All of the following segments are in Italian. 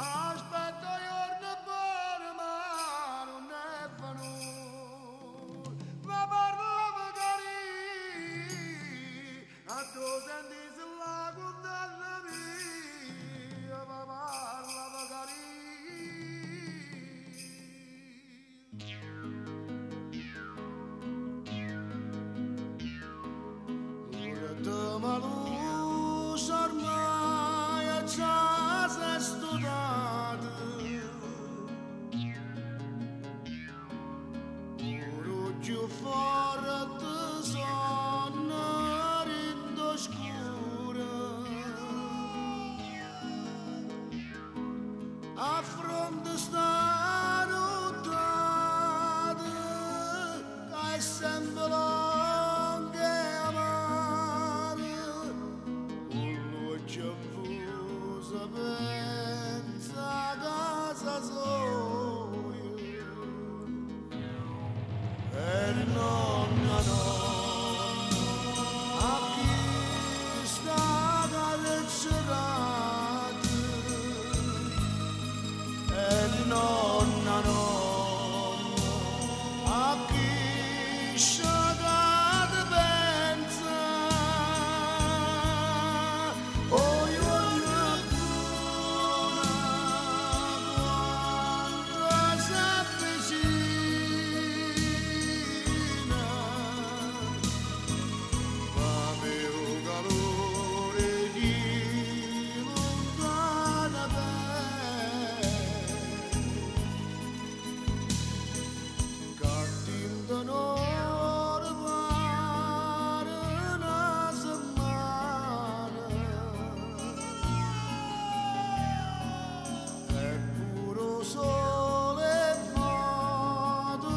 Aspetta giorno per ma non è venuto. Ma parla magari a tu senti se la condanna mia. Ma parla magari. Ora ma lu ormai è già sei studiato. Ora più forte sono rindo scura. A fronte sta nottata che è sempre lunga e amara. L'occhio fuso pensa a casa sua e nonna a chi sta carcerata e nonna a chi sciagata pensa. Oh, io non buona quando si avvicina, ma mio calore di lontana cattinta n'ora pare una setmana, è puro sole foto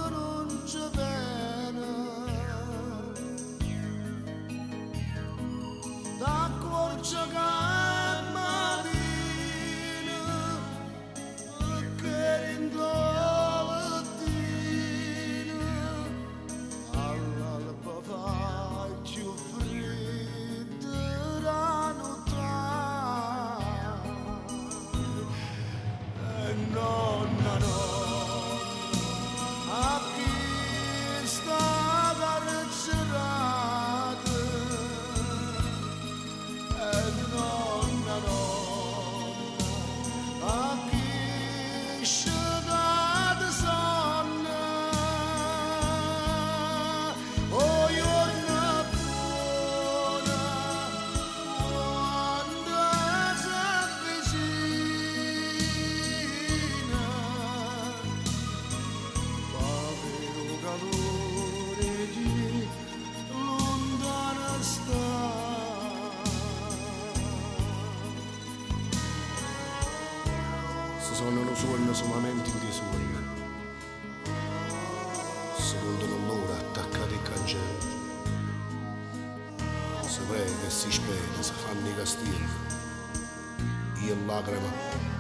non c'è pena, d'accorcia che mattina che all'alba faccio freddo la notte e nonna a chi sta carcerata e nonna a chi sciagata sonna. Oh, io non buona quando si avvicina, povero calore di lontana sta. Se sono lo suono solamente in disegno, secondo l'ora attaccati ai cancelli, si vede e si spera, si fanno i castelli, io in lacrima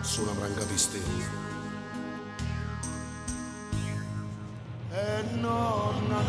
su una branca di stelle. E nonna